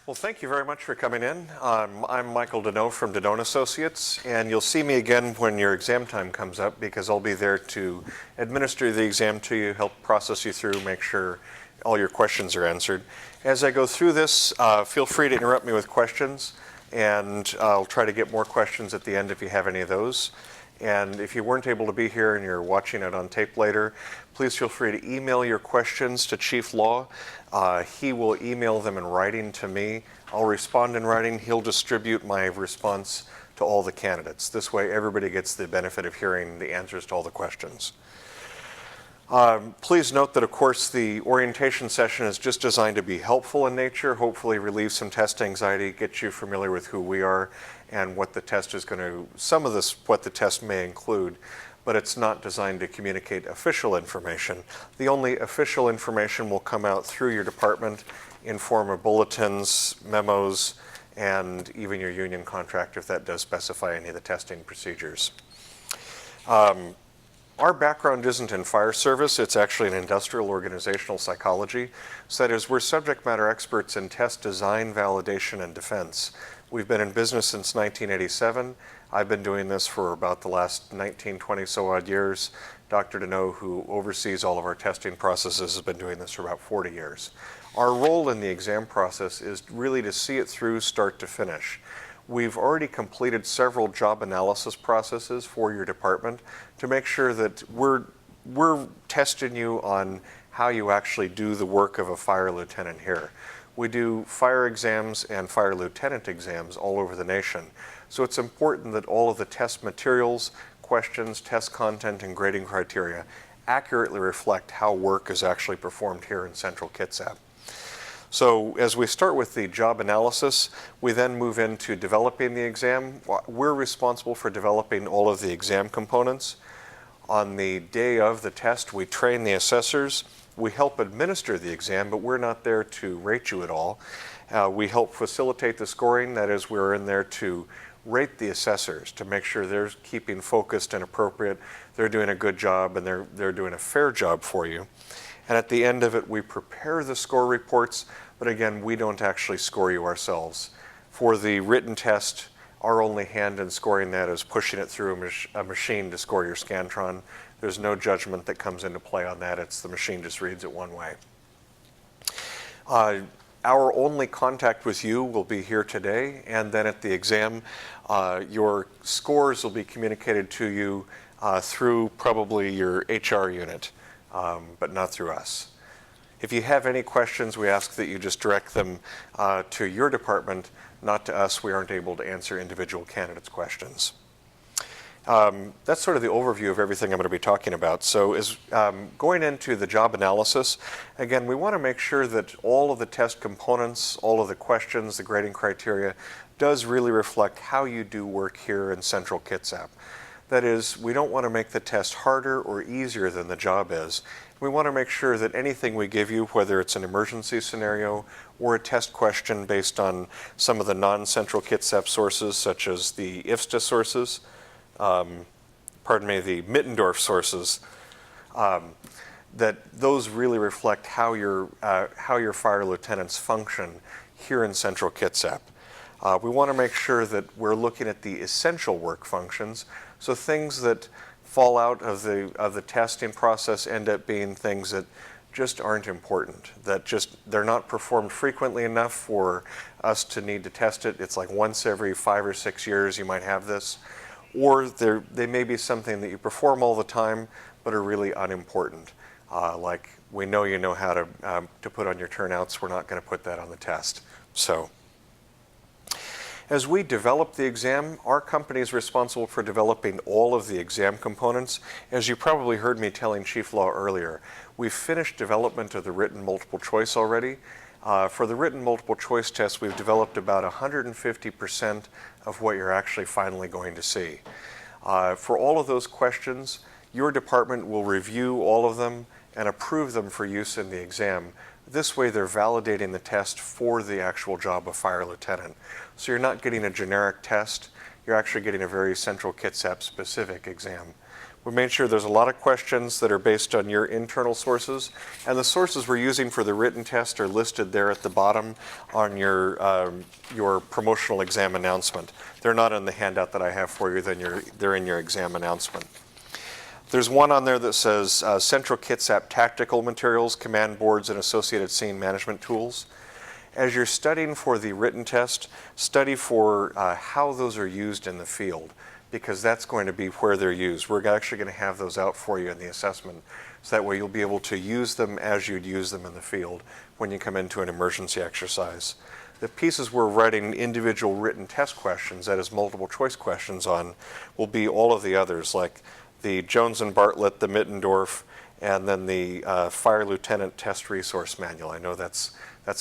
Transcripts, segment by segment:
Well, thank you very much for coming in. I'm Michael Deneau from Deneau & Associates, and you'll see me again when your exam time comes up because I'll be there to administer the exam to you, help process you through, make sure all your questions are answered. As I go through this, feel free to interrupt me with questions, and I'll try to get more questions at the end if you have any of those. And if you weren't able to be here and you're watching it on tape later, please feel free to email your questions to Chief Law. He will email them in writing to me. I'll respond in writing. He'll distribute my response to all the candidates. This way, everybody gets the benefit of hearing the answers to all the questions. Please note that, of course, the orientation session is just designed to be helpful in nature, hopefully relieve some test anxiety, get you familiar with who we are and what the test is going to, some of this, what the test may include, but it's not designed to communicate official information. The only official information will come out through your department in form of bulletins, memos, and even your union contract if that does specify any of the testing procedures. Our background isn't in fire service, it's actually in industrial organizational psychology. So that is, we're subject matter experts in test design, validation, and defense. We've been in business since 1987. I've been doing this for about the last 19, 20 so odd years. Dr. Deneau, who oversees all of our testing processes, has been doing this for about 40 years. Our role in the exam process is really to see it through start to finish. We've already completed several job analysis processes for your department to make sure that we're testing you on how you actually do the work of a fire lieutenant here. We do fire exams and fire lieutenant exams all over the nation. So it's important that all of the test materials, questions, test content, and grading criteria accurately reflect how work is actually performed here in Central Kitsap. So as we start with the job analysis, we then move into developing the exam. We're responsible for developing all of the exam components. On the day of the test, we train the assessors. We help administer the exam, but we're not there to rate you at all. We help facilitate the scoring. That is, we're in there to rate the assessors to make sure they're keeping focused and appropriate, they're doing a good job, and they're doing a fair job for you. And at the end of it, we prepare the score reports, but again, we don't actually score you ourselves. For the written test, our only hand in scoring that is pushing it through a machine to score your Scantron. There's no judgment that comes into play on that. It's the machine just reads it one way. Our only contact with you will be here today, and then at the exam, your scores will be communicated to you through probably your HR unit, but not through us. If you have any questions, we ask that you just direct them to your department, not to us. We aren't able to answer individual candidates' questions. That's sort of the overview of everything I'm going to be talking about. So as going into the job analysis, again, we want to make sure that all of the test components, all of the questions, the grading criteria, does really reflect how you do work here in Central Kitsap. That is, we don't want to make the test harder or easier than the job is. We want to make sure that anything we give you, whether it's an emergency scenario or a test question based on some of the non-Central Kitsap sources, such as the IFSTA sources, the Mittendorf sources, that those really reflect how your fire lieutenants function here in Central Kitsap. We want to make sure that we're looking at the essential work functions, so things that fall out of the testing process end up being things that just aren't important, that they're not performed frequently enough for us to need to test it. It's like once every 5 or 6 years you might have this. Or they may be something that you perform all the time but are really unimportant. Like, we know you know how to put on your turnouts, we're not going to put that on the test. So, as we develop the exam, our company is responsible for developing all of the exam components. As you probably heard me telling Chief Law earlier, we've finished development of the written multiple choice already. For the written multiple choice test, we've developed about 150% of what you're actually finally going to see. For all of those questions, your department will review all of them and approve them for use in the exam. This way they're validating the test for the actual job of fire lieutenant. So you're not getting a generic test, you're actually getting a very Central Kitsap specific exam. We made sure there's a lot of questions that are based on your internal sources, and the sources we're using for the written test are listed there at the bottom on your promotional exam announcement. They're not in the handout that I have for you, they're in your exam announcement. There's one on there that says Central Kitsap Tactical Materials, Command Boards, and Associated Scene Management Tools. As you're studying for the written test, study for how those are used in the field, because that's going to be where they're used. We're actually going to have those out for you in the assessment, so that way you'll be able to use them as you'd use them in the field when you come into an emergency exercise. The pieces we're writing individual written test questions, that is multiple choice questions on, will be all of the others, like the Jones and Bartlett, the Mittendorf, and then the Fire Lieutenant Test Resource Manual. I know that's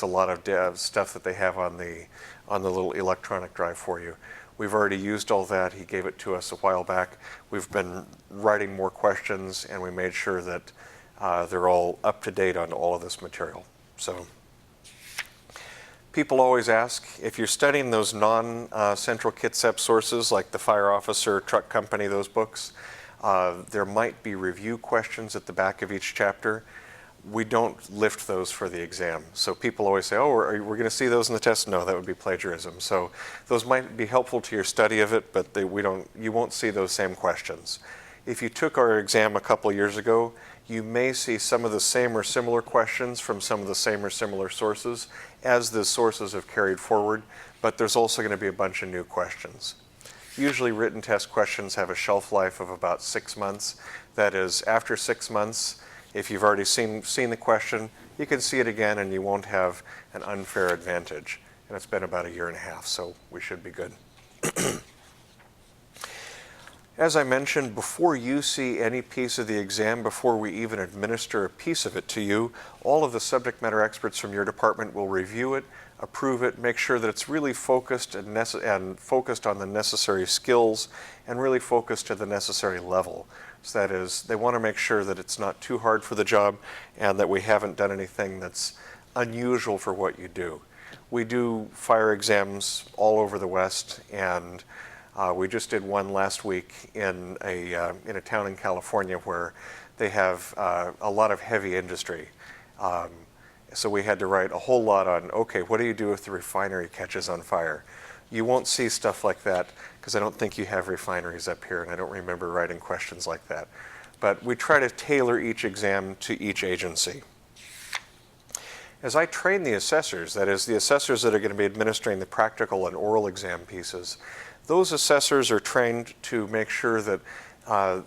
a lot of stuff that they have on the little electronic drive for you. We've already used all that. He gave it to us a while back. We've been writing more questions, and we made sure that they're all up to date on all of this material. So people always ask, if you're studying those non-Central Kitsap sources like the Fire Officer, Truck Company, those books, there might be review questions at the back of each chapter. We don't lift those for the exam. So people always say, oh, we're going to see those in the test. No, that would be plagiarism. So those might be helpful to your study of it, but you won't see those same questions. If you took our exam a couple years ago, you may see some of the same or similar questions from some of the same or similar sources as the sources have carried forward, but there's also going to be a bunch of new questions. Usually written test questions have a shelf life of about 6 months. That is, after 6 months, if you've already seen the question, you can see it again and you won't have an unfair advantage. And it's been about 1.5 years, so we should be good. As I mentioned, before you see any piece of the exam, before we even administer a piece of it to you, all of the subject matter experts from your department will review it, approve it, make sure that it's really focused and focused on the necessary skills and really focused to the necessary level. So that is, they want to make sure that it's not too hard for the job and that we haven't done anything that's unusual for what you do. We do fire exams all over the West, and we just did one last week in a town in California where they have a lot of heavy industry. So we had to write a whole lot on, okay, what do you do if the refinery catches on fire? You won't see stuff like that because I don't think you have refineries up here, and I don't remember writing questions like that. But we try to tailor each exam to each agency. As I train the assessors, that is, the assessors that are going to be administering the practical and oral exam pieces, those assessors are trained to make sure that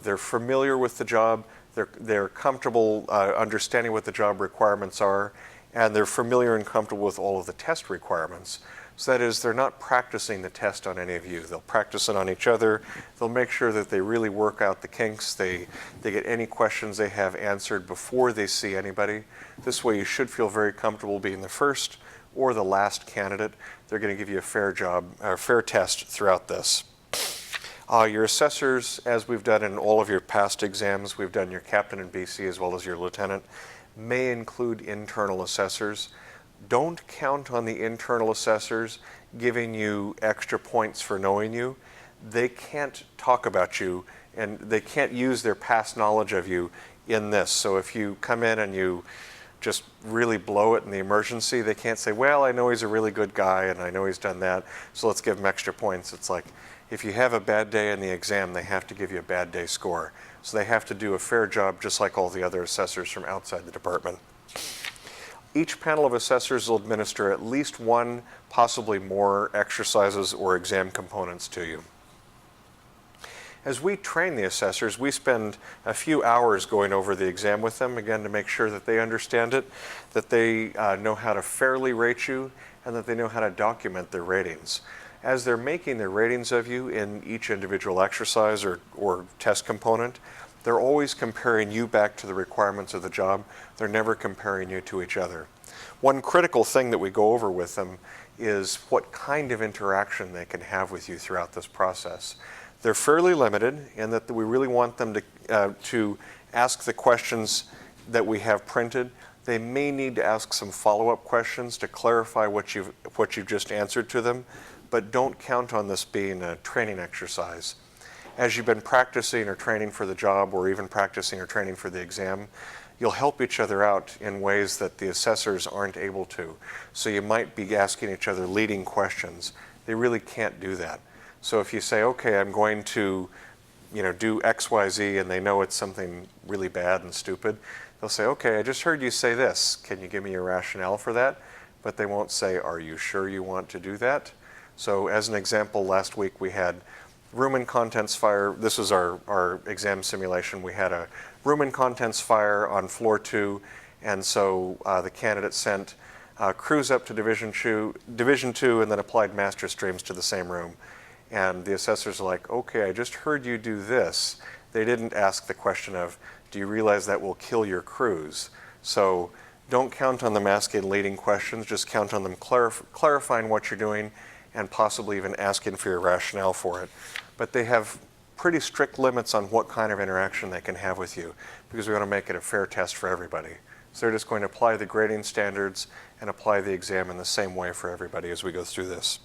they're familiar with the job, they're comfortable understanding what the job requirements are, and they're familiar and comfortable with all of the test requirements. So that is, they're not practicing the test on any of you. They'll practice it on each other. They'll make sure that they really work out the kinks. They get any questions they have answered before they see anybody. This way you should feel very comfortable being the first or the last candidate. They're going to give you a fair test throughout this. Your assessors, as we've done in all of your past exams, we've done your captain and BC as well as your lieutenant, may include internal assessors. Don't count on the internal assessors giving you extra points for knowing you. They can't talk about you and they can't use their past knowledge of you in this. So if you come in and you just really blow it in the emergency, they can't say, well, I know he's a really good guy and I know he's done that, so let's give him extra points. It's like, if you have a bad day in the exam, they have to give you a bad day score. So they have to do a fair job just like all the other assessors from outside the department. Each panel of assessors will administer at least one, possibly more, exercises or exam components to you. As we train the assessors, we spend a few hours going over the exam with them, again, to make sure that they understand it, that they know how to fairly rate you, and that they know how to document their ratings. As they're making their ratings of you in each individual exercise or test component, they're always comparing you back to the requirements of the job. They're never comparing you to each other. One critical thing that we go over with them is what kind of interaction they can have with you throughout this process. They're fairly limited in that we really want them to ask the questions that we have printed. They may need to ask some follow-up questions to clarify what you've just answered to them, but don't count on this being a training exercise. as you've been practicing or training for the job, or even practicing or training for the exam, you'll help each other out in ways that the assessors aren't able to. So you might be asking each other leading questions. They really can't do that. So if you say, okay, I'm going to do X, Y, Z, and they know it's something really bad and stupid, they'll say, okay, I just heard you say this. Can you give me your rationale for that? But they won't say, are you sure you want to do that? So as an example, last week we had room and contents fire. This was our exam simulation. We had a room and contents fire on floor 2, and so the candidate sent crews up to Division 2 and then applied master streams to the same room. And the assessors are like, okay, I just heard you do this. They didn't ask the question of, do you realize that will kill your crews? So don't count on them asking leading questions, just count on them clarifying what you're doing and possibly even asking for your rationale for it. But they have pretty strict limits on what kind of interaction they can have with you, because we want to make it a fair test for everybody. So they're just going to apply the grading standards and apply the exam in the same way for everybody as we go through this.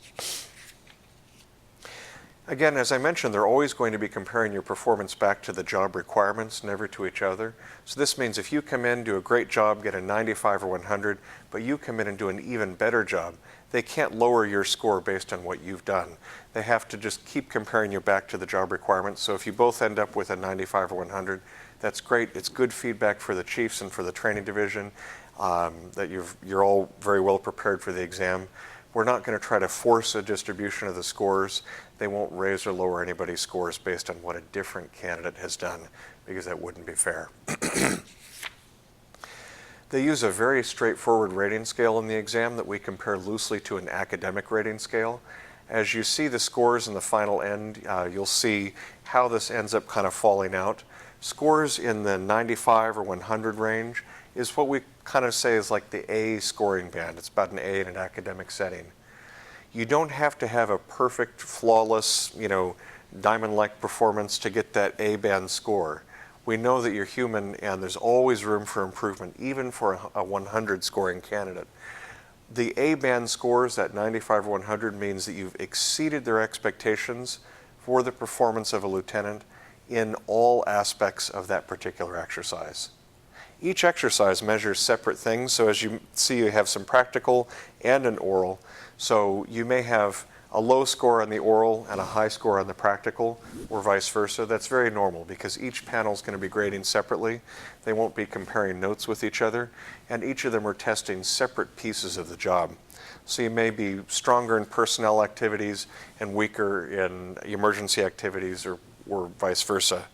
Again, as I mentioned, they're always going to be comparing your performance back to the job requirements, never to each other. So this means if you come in, do a great job, get a 95 or 100, but you come in and do an even better job, they can't lower your score based on what you've done. They have to just keep comparing you back to the job requirements. So if you both end up with a 95 or 100, that's great. It's good feedback for the chiefs and for the training division, that you're all very well prepared for the exam. We're not going to try to force a distribution of the scores. They won't raise or lower anybody's scores based on what a different candidate has done, because that wouldn't be fair. They use a very straightforward rating scale in the exam that we compare loosely to an academic rating scale. As you see the scores in the final end, you'll see how this ends up kind of falling out. Scores in the 95 or 100 range is what we kind of say is like the A scoring band. It's about an A in an academic setting. You don't have to have a perfect, flawless, diamond-like performance to get that A band score. We know that you're human and there's always room for improvement, even for a 100 scoring candidate. The A band scores, that 95 or 100, means that you've exceeded their expectations for the performance of a lieutenant in all aspects of that particular exercise. Each exercise measures separate things, so as you see, you have some practical and an oral. So you may have a low score on the oral and a high score on the practical, or vice versa. That's very normal because each panel is going to be grading separately. They won't be comparing notes with each other, and each of them are testing separate pieces of the job. So you may be stronger in personnel activities and weaker in emergency activities, or vice versa.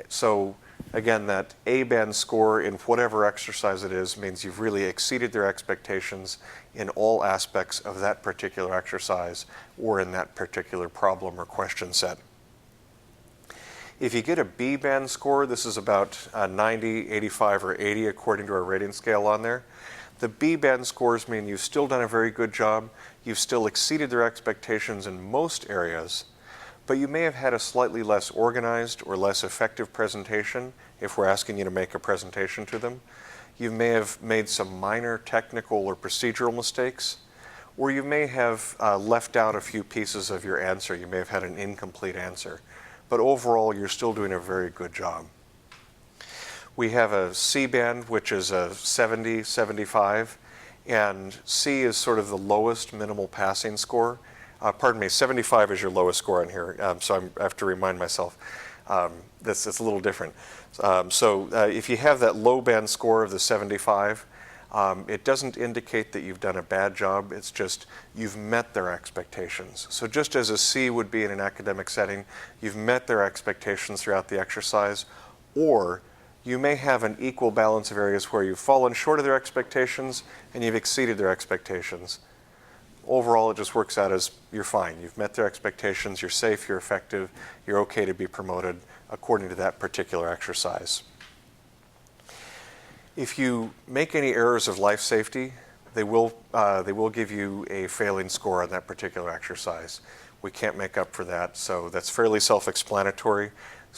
So again, that A band score in whatever exercise it is means you've really exceeded their expectations in all aspects of that particular exercise or in that particular problem or question set. If you get a B band score, this is about 90, 85, or 80 according to our rating scale on there. The B band scores mean you've still done a very good job, you've still exceeded their expectations in most areas, but you may have had a slightly less organized or less effective presentation if we're asking you to make a presentation to them. You may have made some minor technical or procedural mistakes, or you may have left out a few pieces of your answer. You may have had an incomplete answer. But overall, you're still doing a very good job. We have a C band, which is a 70, 75, and C is sort of the lowest minimal passing score. Pardon me, 75 is your lowest score on here, so I have to remind myself. It's a little different. If you have that low band score of the 75, it doesn't indicate that you've done a bad job, it's just you've met their expectations. So just as a C would be in an academic setting, you've met their expectations throughout the exercise, or you may have an equal balance of areas where you've fallen short of their expectations and you've exceeded their expectations. Overall, it just works out as you're fine. You've met their expectations, you're safe, you're effective, you're okay to be promoted according to that particular exercise. If you make any errors of life safety, they will give you a failing score on that particular exercise. We can't make up for that, so that's fairly self-explanatory.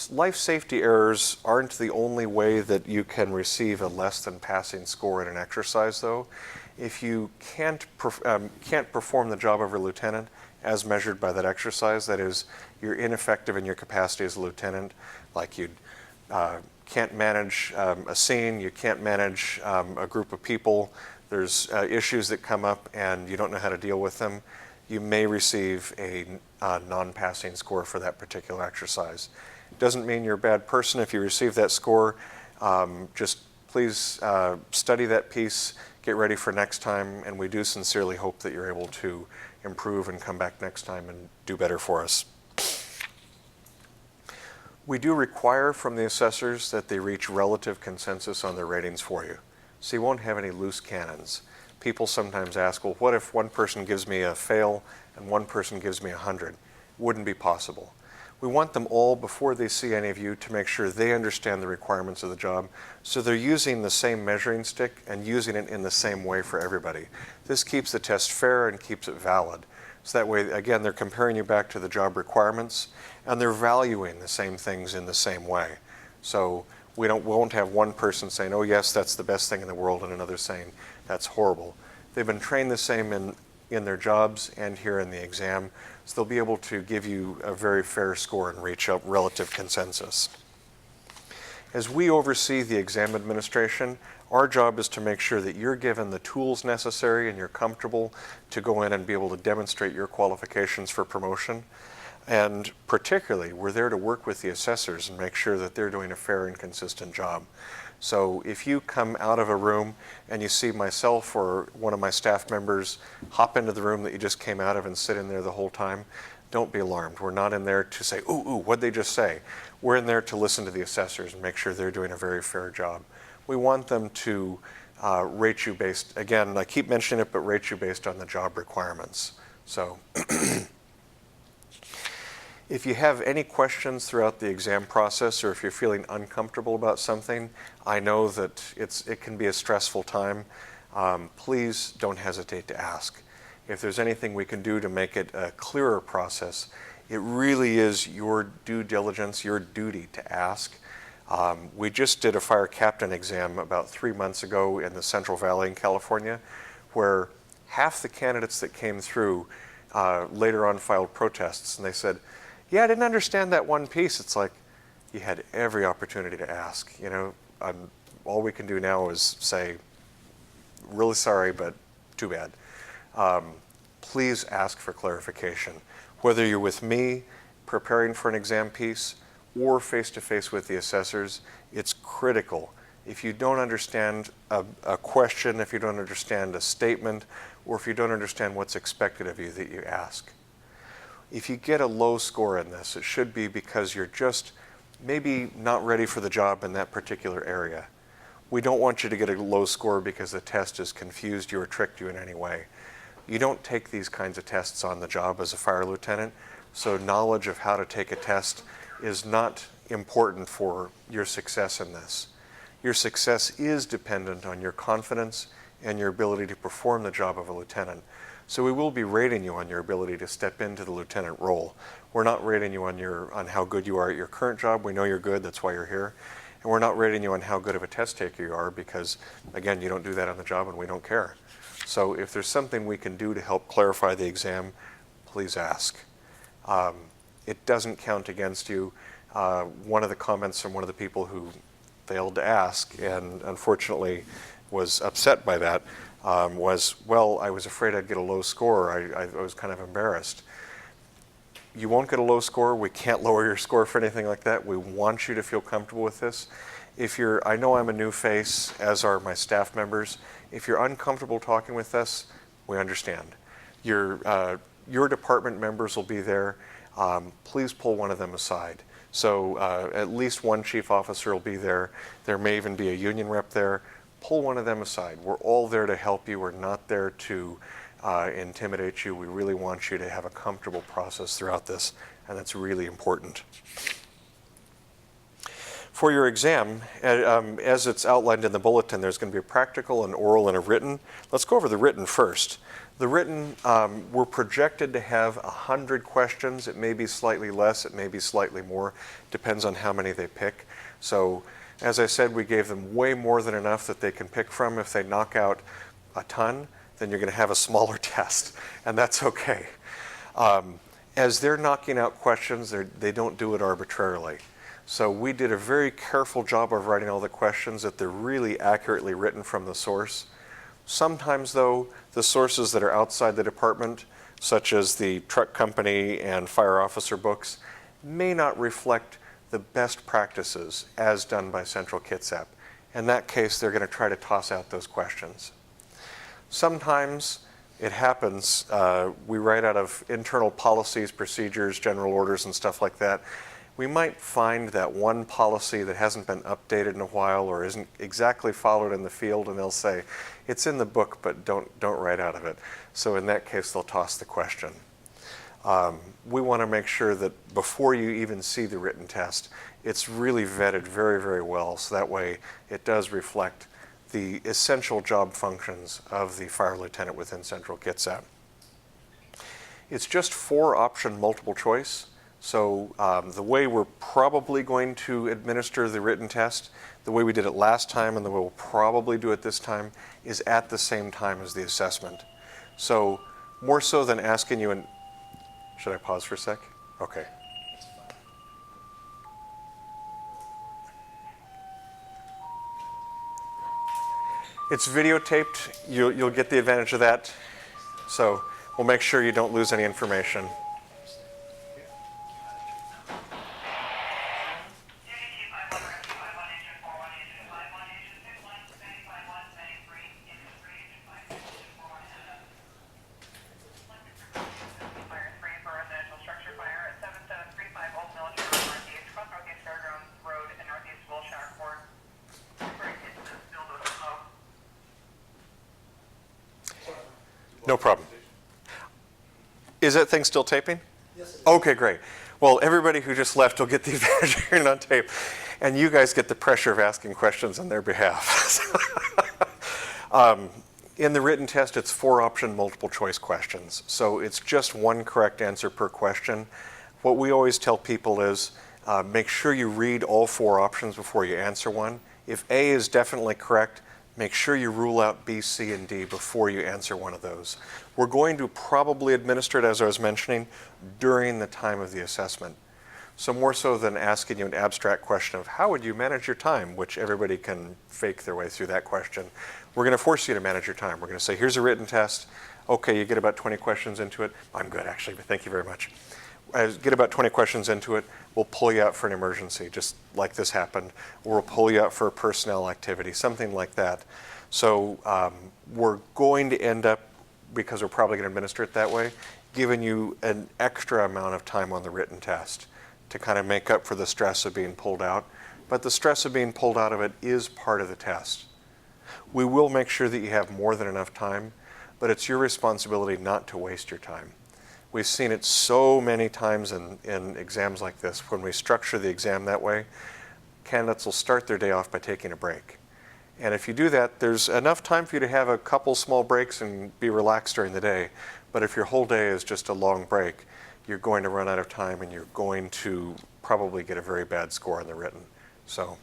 Life safety errors aren't the only way that you can receive a less than passing score in an exercise, though. If you can't perform the job of a lieutenant as measured by that exercise, that is, you're ineffective in your capacity as a lieutenant, like you can't manage a scene, you can't manage a group of people, there's issues that come up and you don't know how to deal with them, you may receive a non-passing score for that particular exercise. It doesn't mean you're a bad person if you receive that score. Just please study that piece, get ready for next time, and we do sincerely hope that you're able to improve and come back next time and do better for us. We do require from the assessors that they reach relative consensus on their ratings for you. So you won't have any loose cannons. People sometimes ask, well, what if one person gives me a fail and one person gives me 100? Wouldn't be possible. We want them all, before they see any of you, to make sure they understand the requirements of the job, so they're using the same measuring stick and using it in the same way for everybody. This keeps the test fair and keeps it valid. So that way, again, they're comparing you back to the job requirements, and they're valuing the same things in the same way. So we won't have one person saying, oh yes, that's the best thing in the world, and another saying, that's horrible. They've been trained the same in their jobs and here in the exam, so they'll be able to give you a very fair score and reach a relative consensus. As we oversee the exam administration, our job is to make sure that you're given the tools necessary and you're comfortable to go in and be able to demonstrate your qualifications for promotion. And particularly, we're there to work with the assessors and make sure that they're doing a fair and consistent job. So if you come out of a room and you see myself or one of my staff members hop into the room that you just came out of and sit in there the whole time, don't be alarmed. We're not in there to say, ooh, what'd they just say? We're in there to listen to the assessors and make sure they're doing a very fair job. We want them to rate you based, again, I keep mentioning it, but rate you based on the job requirements. So if you have any questions throughout the exam process, or if you're feeling uncomfortable about something, I know that it can be a stressful time. Please don't hesitate to ask. If there's anything we can do to make it a clearer process, it really is your due diligence, your duty to ask. We just did a fire captain exam about 3 months ago in the Central Valley in California, where half the candidates that came through later on filed protests, and they said, yeah, I didn't understand that one piece. It's like, you had every opportunity to ask. You know, all we can do now is say, really sorry, but too bad. Please ask for clarification. Whether you're with me preparing for an exam piece or face-to-face with the assessors, it's critical. If you don't understand a question, if you don't understand a statement, or if you don't understand what's expected of you, that you ask. If you get a low score in this, it should be because you're just maybe not ready for the job in that particular area. We don't want you to get a low score because the test has confused you or tricked you in any way. You don't take these kinds of tests on the job as a fire lieutenant, so knowledge of how to take a test is not important for your success in this. Your success is dependent on your confidence and your ability to perform the job of a lieutenant. So we will be rating you on your ability to step into the lieutenant role. We're not rating you on how good you are at your current job. We know you're good, that's why you're here. And we're not rating you on how good of a test taker you are because, again, you don't do that on the job and we don't care. So if there's something we can do to help clarify the exam, please ask. It doesn't count against you. One of the comments from one of the people who failed to ask and unfortunately was upset by that was, well, I was afraid I'd get a low score. I was kind of embarrassed. You won't get a low score. We can't lower your score for anything like that. We want you to feel comfortable with this. I know I'm a new face, as are my staff members. If you're uncomfortable talking with us, we understand. Your department members will be there. Please pull one of them aside. So at least one chief officer will be there. There may even be a union rep there. Pull one of them aside. We're all there to help you. We're not there to intimidate you. We really want you to have a comfortable process throughout this, and that's really important. For your exam, as it's outlined in the bulletin, there's going to be a practical, an oral, and a written. Let's go over the written first. The written, we're projected to have 100 questions. It may be slightly less, it may be slightly more, depends on how many they pick. So, as I said, we gave them way more than enough that they can pick from. If they knock out a ton, then you're going to have a smaller test, and that's okay. As they're knocking out questions, they don't do it arbitrarily. So we did a very careful job of writing all the questions that they're really accurately written from the source. Sometimes, though, the sources that are outside the department, such as the truck company and fire officer books, may not reflect the best practices as done by Central Kitsap. In that case, they're going to try to toss out those questions. Sometimes it happens, we write out of internal policies, procedures, general orders, and stuff like that. We might find that one policy that hasn't been updated in a while or isn't exactly followed in the field, and they'll say, it's in the book, but don't write out of it. So in that case, they'll toss the question. We want to make sure that before you even see the written test, it's really vetted very, very well, so that way it does reflect the essential job functions of the fire lieutenant within Central Kitsap. It's just 4-option multiple choice. So the way we're probably going to administer the written test, the way we did it last time and the way we'll probably do it this time, is at the same time as the assessment. So more so than asking you, should I pause for a sec? Okay. It's videotaped. You'll get the advantage of that. So we'll make sure you don't lose any information. No problem. Is that thing still taping? Yes. Okay, great. Well, everybody who just left will get the advantage of hearing on tape, and you guys get the pressure of asking questions on their behalf. In the written test, it's 4-option multiple choice questions. So it's just one correct answer per question. What we always tell people is make sure you read all 4 options before you answer one. If A is definitely correct, make sure you rule out B, C, and D before you answer one of those. We're going to probably administer it, as I was mentioning, during the time of the assessment. So more so than asking you an abstract question of how would you manage your time, which everybody can fake their way through that question, we're going to force you to manage your time. We're going to say, here's a written test. Okay, you get about 20 questions into it. I'm good, actually, but thank you very much. Get about 20 questions into it, we'll pull you out for an emergency, just like this happened, or we'll pull you out for a personnel activity, something like that. So we're going to end up, because we're probably going to administer it that way, giving you an extra amount of time on the written test to kind of make up for the stress of being pulled out. But the stress of being pulled out of it is part of the test. We will make sure that you have more than enough time, but it's your responsibility not to waste your time. We've seen it so many times in exams like this. When we structure the exam that way, candidates will start their day off by taking a break. And if you do that, there's enough time for you to have a couple small breaks and be relaxed during the day. But if your whole day is just a long break, you're going to run out of time and you're going to probably get a very bad score on the written. So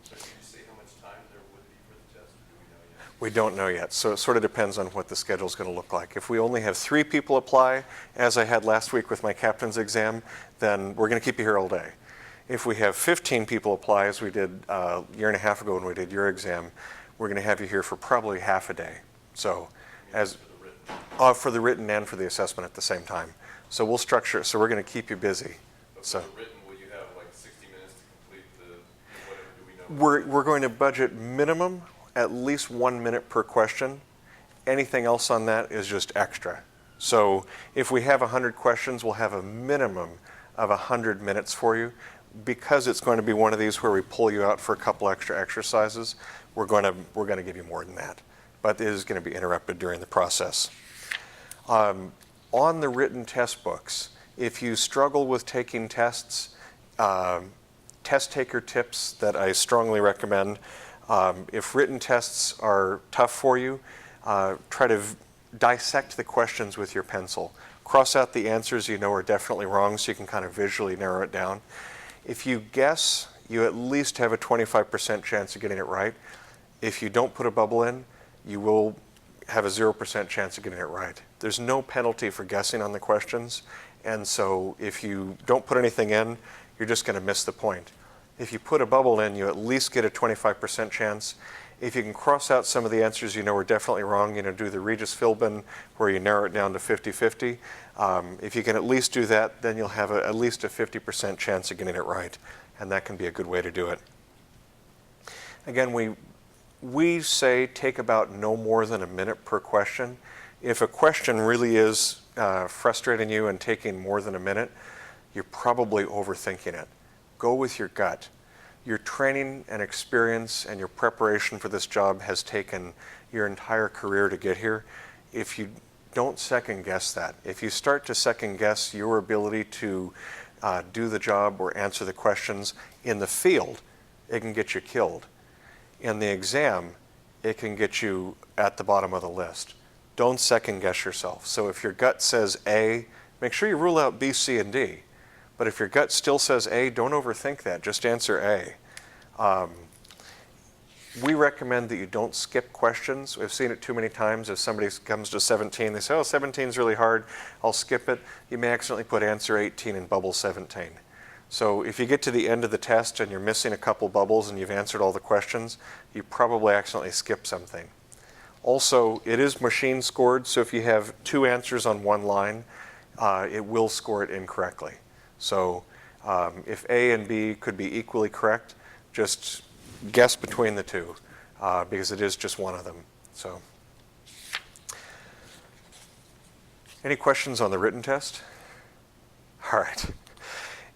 Can you say how much time there would be for the test, or do we know yet? we don't know yet. So it sort of depends on what the schedule is going to look like. If we only have 3 people apply, as I had last week with my captain's exam, then we're going to keep you here all day. If we have 15 people apply, as we did a year and a half ago when we did your exam, we're going to have you here for probably half a day. So as for the written and for the assessment at the same time. So we'll structure it, so we're going to keep you busy. But So for the written, will you have like 60 minutes to complete the, whatever, do we know? we're going to budget minimum at least 1 minute per question. Anything else on that is just extra. So if we have 100 questions, we'll have a minimum of 100 minutes for you. Because it's going to be one of these where we pull you out for a couple extra exercises, we're going to give you more than that. But it is going to be interrupted during the process. On the written test books, if you struggle with taking tests, test taker tips that I strongly recommend. If written tests are tough for you, try to dissect the questions with your pencil. Cross out the answers you know are definitely wrong so you can kind of visually narrow it down. If you guess, you at least have a 25% chance of getting it right. If you don't put a bubble in, you will have a 0% chance of getting it right. There's no penalty for guessing on the questions, and so if you don't put anything in, you're just going to miss the point. If you put a bubble in, you at least get a 25% chance. If you can cross out some of the answers you know are definitely wrong, do the Regis Philbin where you narrow it down to 50-50. If you can at least do that, then you'll have at least a 50% chance of getting it right, and that can be a good way to do it. Again, we say take about no more than a minute per question. If a question really is frustrating you and taking more than a minute, you're probably overthinking it. Go with your gut. Your training and experience and your preparation for this job has taken your entire career to get here. If you don't second guess that, if you start to second guess your ability to do the job or answer the questions in the field, it can get you killed. In the exam, it can get you at the bottom of the list. Don't second guess yourself. So if your gut says A, make sure you rule out B, C, and D. But if your gut still says A, don't overthink that. Just answer A. We recommend that you don't skip questions. We've seen it too many times. If somebody comes to 17, they say, oh, 17 is really hard, I'll skip it. You may accidentally put answer 18 in bubble 17. So if you get to the end of the test and you're missing a couple bubbles and you've answered all the questions, you probably accidentally skipped something. Also, it is machine scored, so if you have 2 answers on one line, it will score it incorrectly. So if A and B could be equally correct, just guess between the two because it is just one of them. So, any questions on the written test? All right.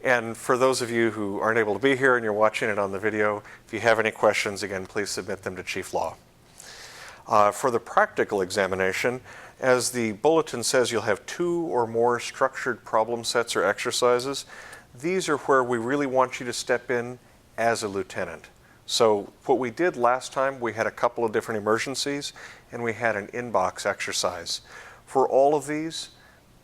And for those of you who aren't able to be here and you're watching it on the video, if you have any questions, again, please submit them to Chief Law. For the practical examination, as the bulletin says, you'll have 2 or more structured problem sets or exercises. These are where we really want you to step in as a lieutenant. So what we did last time, we had a couple of different emergencies and we had an inbox exercise. For all of these,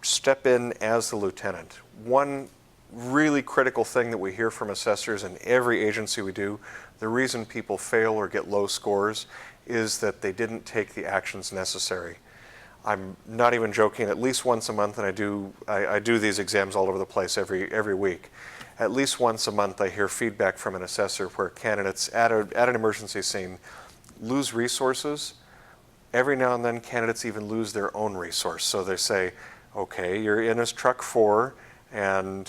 step in as the lieutenant. One really critical thing that we hear from assessors in every agency we do, the reason people fail or get low scores is that they didn't take the actions necessary. I'm not even joking, at least once a month, and I do these exams all over the place every week. At least once a month I hear feedback from an assessor where candidates at an emergency scene lose resources. Every now and then candidates even lose their own resource. So they say, okay, you're in as truck 4, and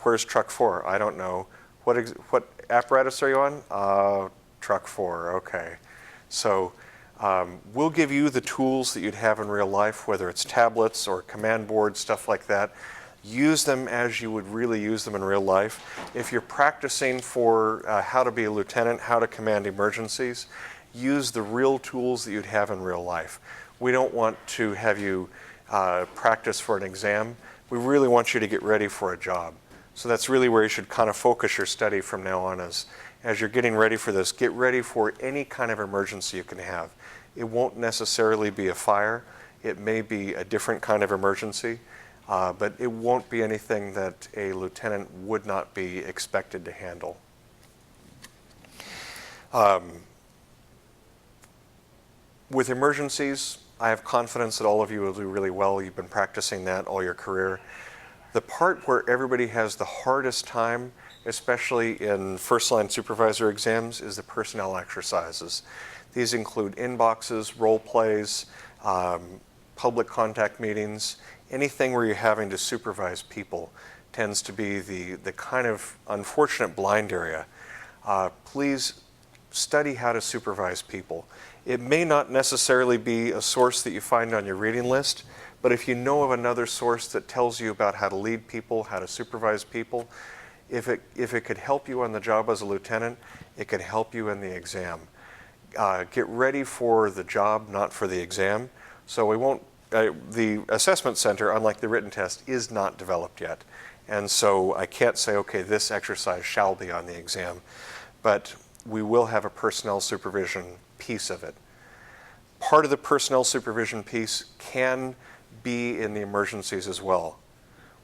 where's truck 4? I don't know. What apparatus are you on? Truck 4, okay. So we'll give you the tools that you'd have in real life, whether it's tablets or command boards, stuff like that. Use them as you would really use them in real life. If you're practicing for how to be a lieutenant, how to command emergencies, use the real tools that you'd have in real life. We don't want to have you practice for an exam. We really want you to get ready for a job. So that's really where you should kind of focus your study from now on. As you're getting ready for this, get ready for any kind of emergency you can have. It won't necessarily be a fire. It may be a different kind of emergency, but it won't be anything that a lieutenant would not be expected to handle. With emergencies, I have confidence that all of you will do really well. You've been practicing that all your career. The part where everybody has the hardest time, especially in first-line supervisor exams, is the personnel exercises. These include inboxes, role plays, public contact meetings. Anything where you're having to supervise people tends to be the kind of unfortunate blind area. Please study how to supervise people. It may not necessarily be a source that you find on your reading list, but if you know of another source that tells you about how to lead people, how to supervise people, if it could help you on the job as a lieutenant, it could help you in the exam. Get ready for the job, not for the exam. So we won't, the assessment center, unlike the written test, is not developed yet. And so I can't say, okay, this exercise shall be on the exam, but we will have a personnel supervision piece of it. Part of the personnel supervision piece can be in the emergencies as well.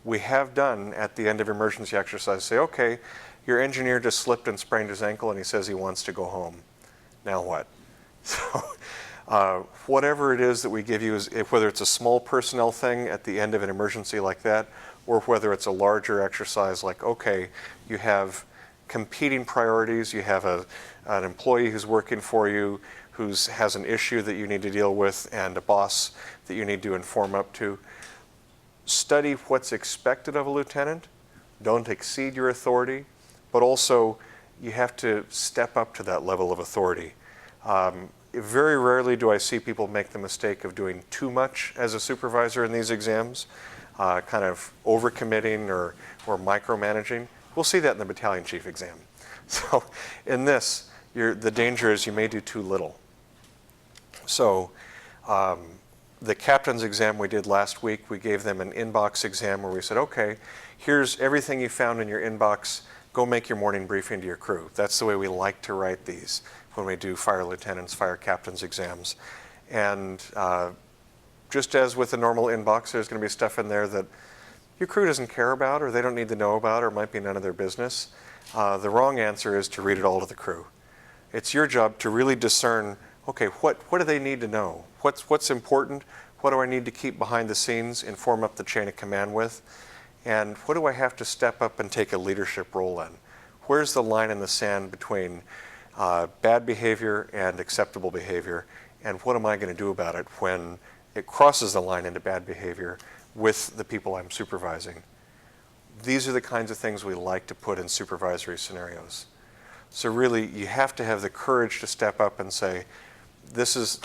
We have done at the end of emergency exercise say, okay, your engineer just slipped and sprained his ankle and he says he wants to go home. Now what? So Whatever it is that we give you, whether it's a small personnel thing at the end of an emergency like that, or whether it's a larger exercise like, okay, you have competing priorities, you have an employee who's working for you who has an issue that you need to deal with and a boss that you need to inform up to. Study what's expected of a lieutenant. Don't exceed your authority, but also you have to step up to that level of authority. Very rarely do I see people make the mistake of doing too much as a supervisor in these exams, kind of overcommitting or micromanaging. We'll see that in the battalion chief exam. So in this, the danger is you may do too little. So the captain's exam we did last week, we gave them an inbox exam where we said, okay, here's everything you found in your inbox. Go make your morning briefing to your crew. That's the way we like to write these when we do fire lieutenants, fire captains exams. And just as with a normal inbox, there's going to be stuff in there that your crew doesn't care about or they don't need to know about or might be none of their business. The wrong answer is to read it all to the crew. It's your job to really discern, okay, what do they need to know? What's important? What do I need to keep behind the scenes, inform up the chain of command with? And what do I have to step up and take a leadership role in? Where's the line in the sand between bad behavior and acceptable behavior? And what am I going to do about it when it crosses the line into bad behavior with the people I'm supervising? These are the kinds of things we like to put in supervisory scenarios. So really, you have to have the courage to step up and say, this is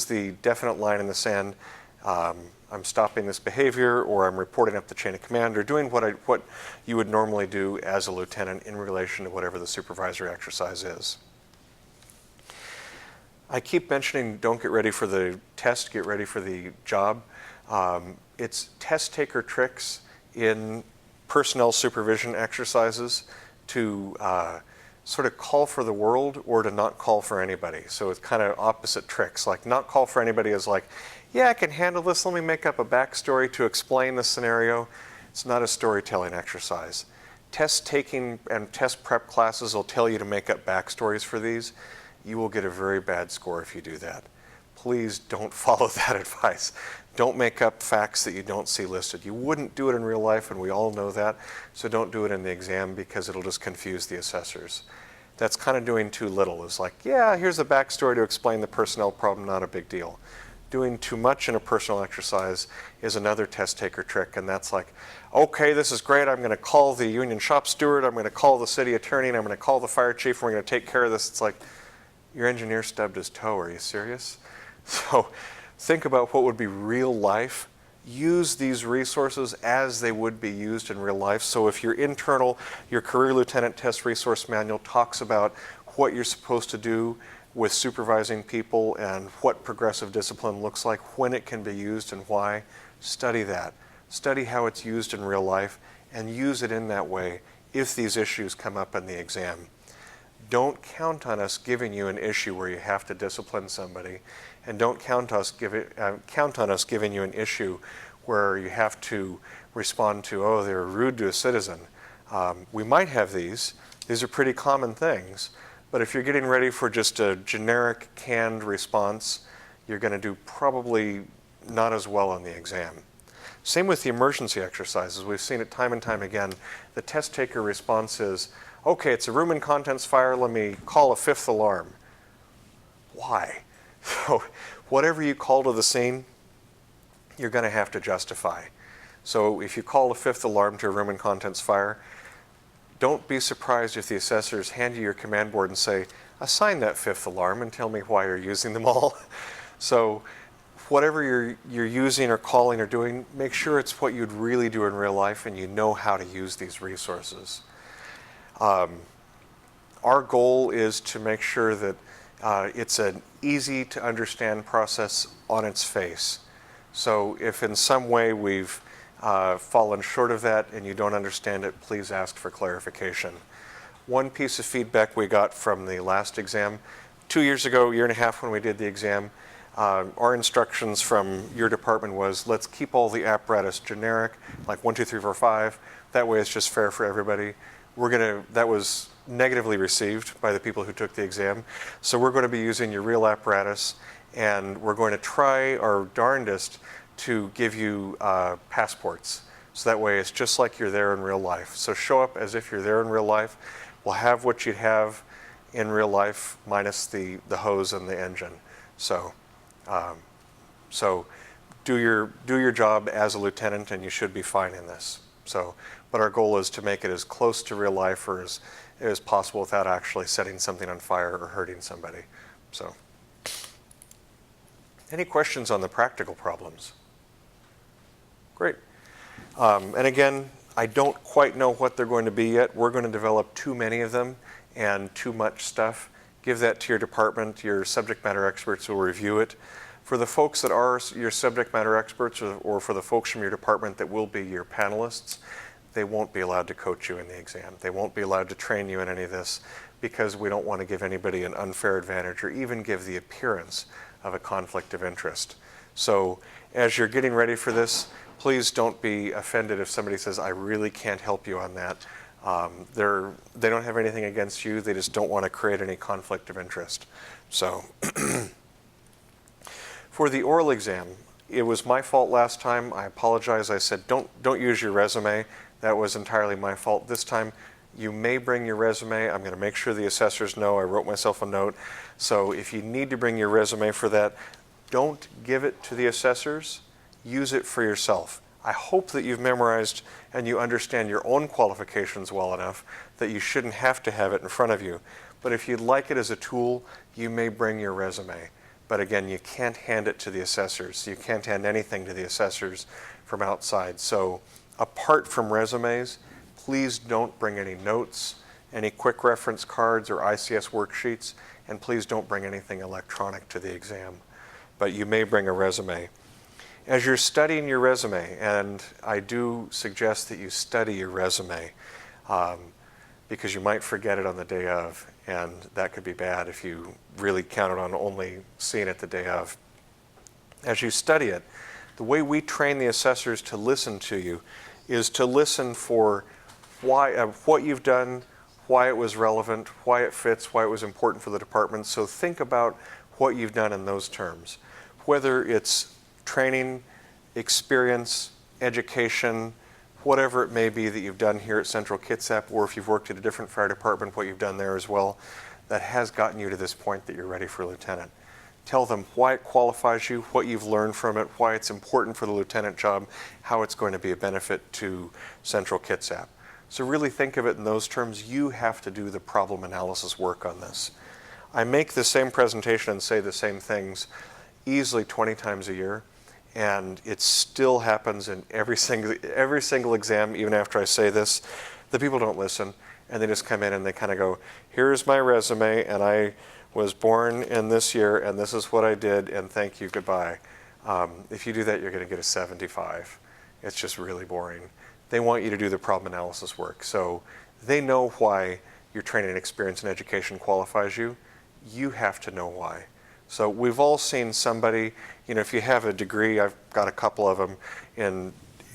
the definite line in the sand. I'm stopping this behavior, or I'm reporting up the chain of command, or doing what you would normally do as a lieutenant in relation to whatever the supervisory exercise is. I keep mentioning don't get ready for the test, get ready for the job. It's test taker tricks in personnel supervision exercises to sort of call for the world or to not call for anybody. So it's kind of opposite tricks. Like not call for anybody is like, yeah, I can handle this. Let me make up a backstory to explain the scenario. It's not a storytelling exercise. Test taking and test prep classes will tell you to make up backstories for these. You will get a very bad score if you do that. Please don't follow that advice. Don't make up facts that you don't see listed. You wouldn't do it in real life, and we all know that, so don't do it in the exam because it'll just confuse the assessors. That's kind of doing too little. It's like, yeah, here's a backstory to explain the personnel problem, not a big deal. Doing too much in a personal exercise is another test taker trick, and that's like, okay, this is great, I'm going to call the union shop steward, I'm going to call the city attorney, and I'm going to call the fire chief, and we're going to take care of this. It's like, your engineer stubbed his toe, are you serious? So think about what would be real life. Use these resources as they would be used in real life. So if your career lieutenant test resource manual talks about what you're supposed to do with supervising people and what progressive discipline looks like, when it can be used and why, study that. Study how it's used in real life and use it in that way if these issues come up in the exam. Don't count on us giving you an issue where you have to discipline somebody, and don't count on us giving you an issue where you have to respond to, oh, they're rude to a citizen. We might have these. These are pretty common things. But if you're getting ready for just a generic canned response, you're going to do probably not as well on the exam. Same with the emergency exercises. We've seen it time and time again. The test taker response is, okay, it's a room and contents fire, let me call a fifth alarm. Why? So whatever you call to the scene, you're going to have to justify. So if you call a fifth alarm to a room and contents fire, don't be surprised if the assessors hand you your command board and say, assign that fifth alarm and tell me why you're using them all. So whatever you're using or calling or doing, make sure it's what you'd really do in real life and you know how to use these resources. Our goal is to make sure that it's an easy to understand process on its face. So if in some way we've fallen short of that and you don't understand it, please ask for clarification. One piece of feedback we got from the last exam, 2 years ago, year and a half when we did the exam, our instructions from your department was, let's keep all the apparatus generic, like 1, 2, 3, 4, 5. That way it's just fair for everybody. That was negatively received by the people who took the exam. So we're going to be using your real apparatus, and we're going to try our darndest to give you passports. So that way it's just like you're there in real life. So show up as if you're there in real life. We'll have what you'd have in real life minus the hose and the engine. So, so do your job as a lieutenant and you should be fine in this. So, but our goal is to make it as close to real life or as possible without actually setting something on fire or hurting somebody. So, any questions on the practical problems? Great. And again, I don't quite know what they're going to be yet. We're going to develop too many of them and too much stuff. Give that to your department. Your subject matter experts will review it. For the folks that are your subject matter experts or for the folks from your department that will be your panelists, they won't be allowed to coach you in the exam. They won't be allowed to train you in any of this because we don't want to give anybody an unfair advantage or even give the appearance of a conflict of interest. So as you're getting ready for this, please don't be offended if somebody says, I really can't help you on that. They don't have anything against you. They just don't want to create any conflict of interest. So for the oral exam, it was my fault last time. I apologize. I said, don't use your resume. That was entirely my fault. This time, you may bring your resume. I'm going to make sure the assessors know. I wrote myself a note. So if you need to bring your resume for that, don't give it to the assessors. Use it for yourself. I hope that you've memorized and you understand your own qualifications well enough that you shouldn't have to have it in front of you. But if you'd like it as a tool, you may bring your resume. But again, you can't hand it to the assessors. You can't hand anything to the assessors from outside. So apart from resumes, please don't bring any notes, any quick reference cards or ICS worksheets, and please don't bring anything electronic to the exam. But you may bring a resume. As you're studying your resume, and I do suggest that you study your resume because you might forget it on the day of, and that could be bad if you really counted on only seeing it the day of. As you study it, the way we train the assessors to listen to you is to listen for what you've done, why it was relevant, why it fits, why it was important for the department. So think about what you've done in those terms, whether it's training, experience, education, whatever it may be that you've done here at Central Kitsap, or if you've worked at a different fire department, what you've done there as well, that has gotten you to this point that you're ready for lieutenant. Tell them why it qualifies you, what you've learned from it, why it's important for the lieutenant job, how it's going to be a benefit to Central Kitsap. So really think of it in those terms. You have to do the problem analysis work on this. I make the same presentation and say the same things easily 20 times a year, and it still happens in every single exam. Even after I say this, the people don't listen, and they just come in and they kind of go, here's my resume, and I was born in this year, and this is what I did, and thank you, goodbye. If you do that, you're going to get a 75. It's just really boring. They want you to do the problem analysis work. So they know why your training, experience, and education qualifies you. You have to know why. So we've all seen somebody, if you have a degree, I've got a couple of them in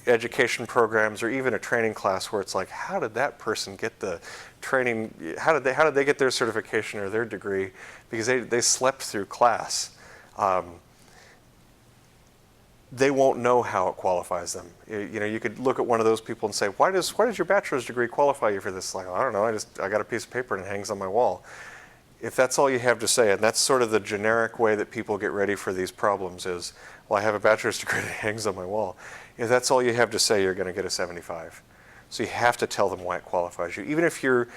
education programs or even a training class where it's like, how did that person get the training? How did they get their certification or their degree? Because they slept through class. They won't know how it qualifies them. You could look at one of those people and say, why does your bachelor's degree qualify you for this? Like, I don't know, I got a piece of paper and it hangs on my wall. If that's all you have to say, and that's sort of the generic way that people get ready for these problems is, well, I have a bachelor's degree that hangs on my wall. If that's all you have to say, you're going to get a 75. So you have to tell them why it qualifies you. Even if your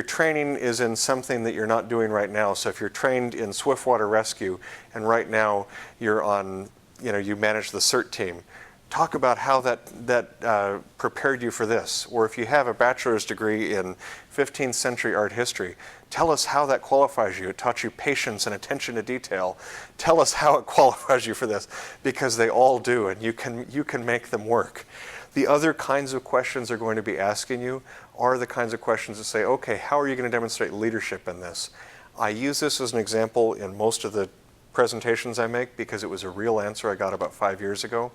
training is in something that you're not doing right now. So if you're trained in swiftwater rescue and right now you're on, you manage the CERT team, talk about how that prepared you for this. Or if you have a bachelor's degree in 15th century art history, tell us how that qualifies you. It taught you patience and attention to detail. Tell us how it qualifies you for this, because they all do, and you can make them work. The other kinds of questions they're going to be asking you are the kinds of questions that say, okay, how are you going to demonstrate leadership in this? I use this as an example in most of the presentations I make because it was a real answer I got about 5 years ago.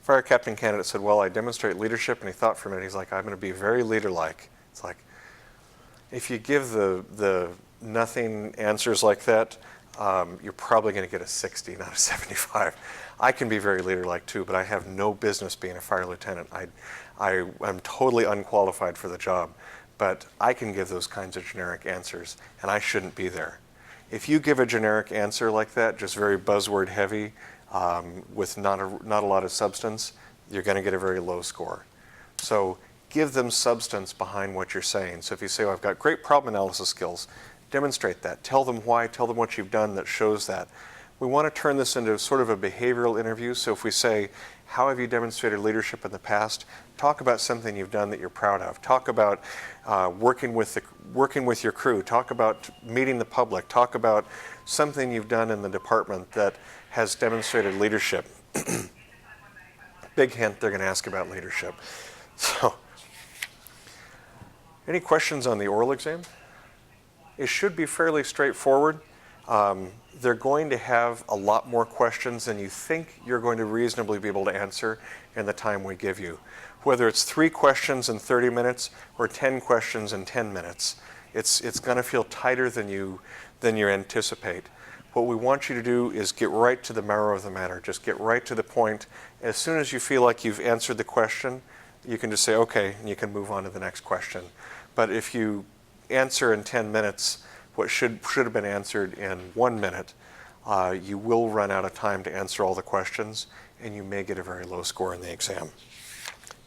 Fire captain candidate said, well, I demonstrate leadership, and he thought for a minute, he's like, I'm going to be very leader-like. It's like, if you give the nothing answers like that, you're probably going to get a 60, not a 75. I can be very leader-like too, but I have no business being a fire lieutenant. I'm totally unqualified for the job, but I can give those kinds of generic answers, and I shouldn't be there. If you give a generic answer like that, just very buzzword heavy, with not a lot of substance, you're going to get a very low score. So give them substance behind what you're saying. So if you say, oh, I've got great problem analysis skills, demonstrate that. Tell them why, tell them what you've done that shows that. We want to turn this into sort of a behavioral interview. So if we say, how have you demonstrated leadership in the past? Talk about something you've done that you're proud of. Talk about working with your crew. Talk about meeting the public. Talk about something you've done in the department that has demonstrated leadership. Big hint, they're going to ask about leadership. So, any questions on the oral exam? It should be fairly straightforward. They're going to have a lot more questions than you think you're going to reasonably be able to answer in the time we give you. Whether it's 3 questions in 30 minutes or 10 questions in 10 minutes, it's going to feel tighter than you anticipate. What we want you to do is get right to the marrow of the matter. Just get right to the point. As soon as you feel like you've answered the question, you can just say, okay, and you can move on to the next question. But if you answer in 10 minutes what should have been answered in 1 minute, you will run out of time to answer all the questions, and you may get a very low score in the exam.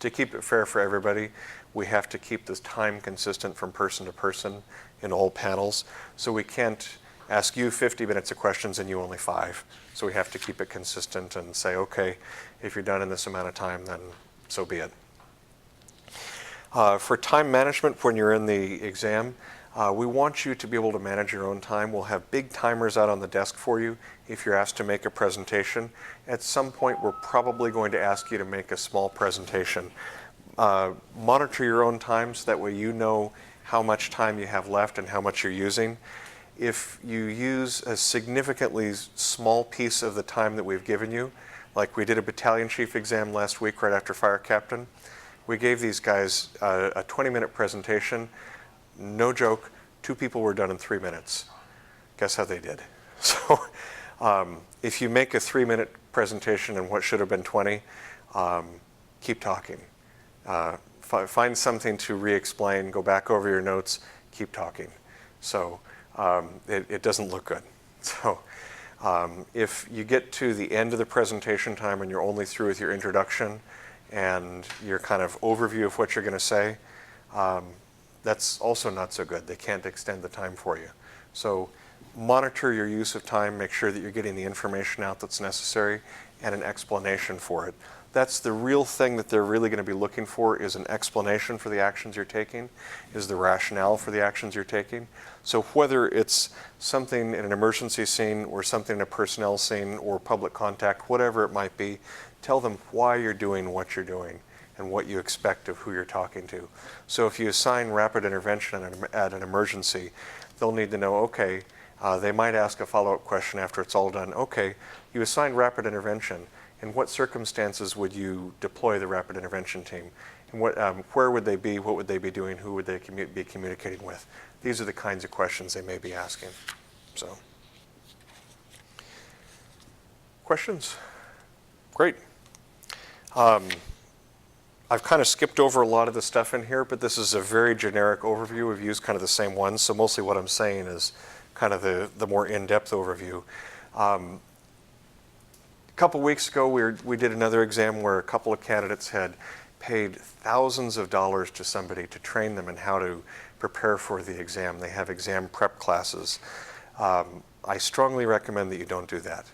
To keep it fair for everybody, we have to keep this time consistent from person to person in all panels. So we can't ask you 50 minutes of questions and you only 5. So we have to keep it consistent and say, okay, if you're done in this amount of time, then so be it. For time management, when you're in the exam, we want you to be able to manage your own time. We'll have big timers out on the desk for you if you're asked to make a presentation. At some point, we're probably going to ask you to make a small presentation. Monitor your own times, that way you know how much time you have left and how much you're using. If you use a significantly small piece of the time that we've given you, like we did a battalion chief exam last week right after fire captain, we gave these guys a 20-minute presentation. No joke, 2 people were done in 3 minutes. Guess how they did? So if you make a 3-minute presentation in what should have been 20, keep talking. Find something to re-explain, go back over your notes, keep talking. So it doesn't look good. So if you get to the end of the presentation time and you're only through with your introduction and your kind of overview of what you're going to say, that's also not so good. They can't extend the time for you. So monitor your use of time, make sure that you're getting the information out that's necessary and an explanation for it. That's the real thing that they're really going to be looking for, is an explanation for the actions you're taking, is the rationale for the actions you're taking. So whether it's something in an emergency scene or something in a personnel scene or public contact, whatever it might be, tell them why you're doing what you're doing and what you expect of who you're talking to. So if you assign rapid intervention at an emergency, they'll need to know, okay, they might ask a follow-up question after it's all done. Okay, you assigned rapid intervention. In what circumstances would you deploy the rapid intervention team? And where would they be? What would they be doing? Who would they be communicating with? These are the kinds of questions they may be asking. So, questions? Great. I've kind of skipped over a lot of the stuff in here, but this is a very generic overview. We've used kind of the same ones, so mostly what I'm saying is kind of the more in-depth overview. A couple weeks ago, we did another exam where a couple of candidates had paid thousands of dollars to somebody to train them in how to prepare for the exam. They have exam prep classes. I strongly recommend that you don't do that.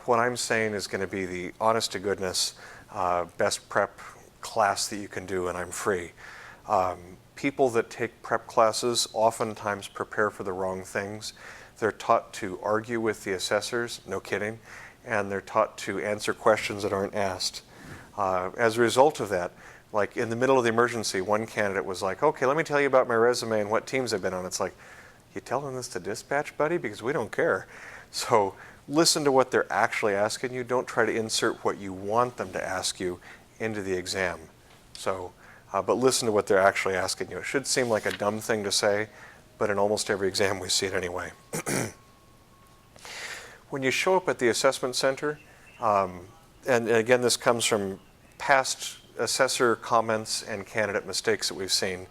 What I'm saying is going to be the honest-to-goodness best prep class that you can do, and I'm free. People that take prep classes oftentimes prepare for the wrong things. They're taught to argue with the assessors, no kidding, and they're taught to answer questions that aren't asked. As a result of that, like in the middle of the emergency, one candidate was like, okay, let me tell you about my resume and what teams I've been on. It's like, you telling this to dispatch, buddy? Because we don't care. So listen to what they're actually asking you. Don't try to insert what you want them to ask you into the exam. So, but listen to what they're actually asking you. It should seem like a dumb thing to say, but in almost every exam we see it anyway. When you show up at the assessment center, and again, this comes from past assessor comments and candidate mistakes that we've seen,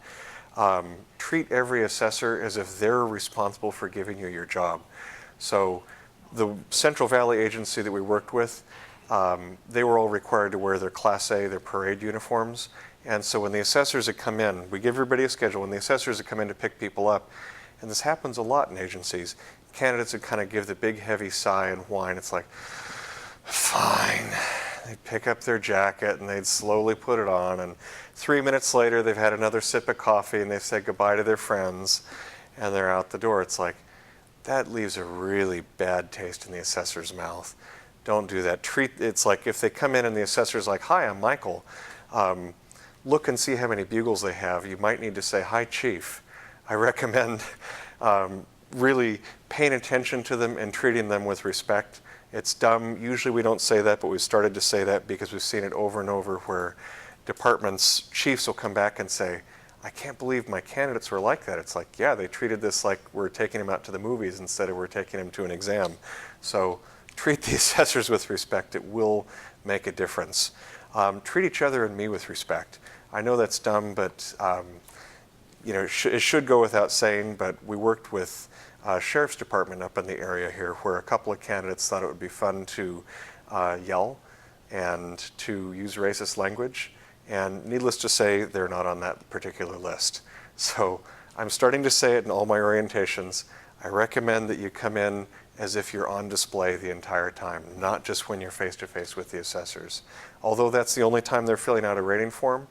treat every assessor as if they're responsible for giving you your job. So the Central Valley agency that we worked with, they were all required to wear their Class A, their parade uniforms. And so when the assessors had come in, we give everybody a schedule. When the assessors had come in to pick people up, and this happens a lot in agencies, candidates would kind of give the big heavy sigh and whine. It's like, fine. They'd pick up their jacket and they'd slowly put it on, and 3 minutes later they've had another sip of coffee and they've said goodbye to their friends and they're out the door. It's like, that leaves a really bad taste in the assessor's mouth. Don't do that. It's like if they come in and the assessor's like, hi, I'm Michael. Look and see how many bugles they have. You might need to say, hi, Chief. I recommend really paying attention to them and treating them with respect. It's dumb. Usually we don't say that, but we've started to say that because we've seen it over and over where departments, chiefs will come back and say, I can't believe my candidates were like that. It's like, yeah, they treated this like we're taking them out to the movies instead of we're taking them to an exam. So treat the assessors with respect. It will make a difference. Treat each other and me with respect. I know that's dumb, but you know, it should go without saying, but we worked with Sheriff's Department up in the area here where a couple of candidates thought it would be fun to yell and to use racist language. And needless to say, they're not on that particular list. So I'm starting to say it in all my orientations. I recommend that you come in as if you're on display the entire time, not just when you're face-to-face with the assessors. Although that's the only time they're filling out a rating form,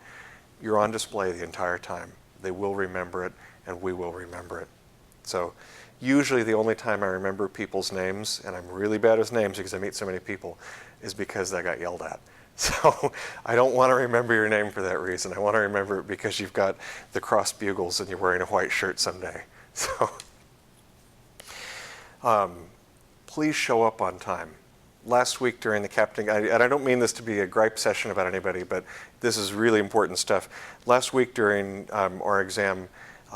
you're on display the entire time. They will remember it, and we will remember it. So usually the only time I remember people's names, and I'm really bad with names because I meet so many people, is because I got yelled at. So I don't want to remember your name for that reason. I want to remember it because you've got the crossed bugles and you're wearing a white shirt someday. So please show up on time. Last week during the captain, and I don't mean this to be a gripe session about anybody, but this is really important stuff. Last week during our exam,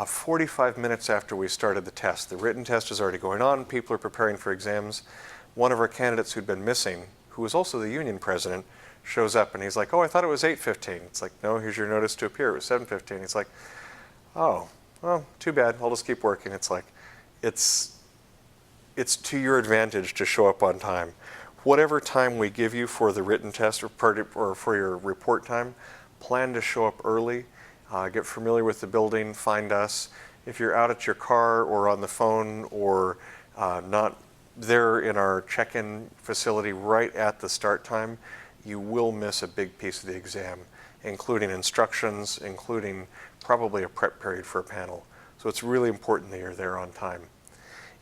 45 minutes after we started the test, the written test is already going on, people are preparing for exams. One of our candidates who'd been missing, who was also the union president, shows up and he's like, oh, I thought it was 8:15. It's like, no, here's your notice to appear. It was 7:15. He's like, oh, well, too bad. I'll just keep working. It's like, it's to your advantage to show up on time. Whatever time we give you for the written test or for your report time, plan to show up early, get familiar with the building, find us. If you're out at your car or on the phone or not there in our check-in facility right at the start time, you will miss a big piece of the exam, including instructions, including probably a prep period for a panel. So it's really important that you're there on time.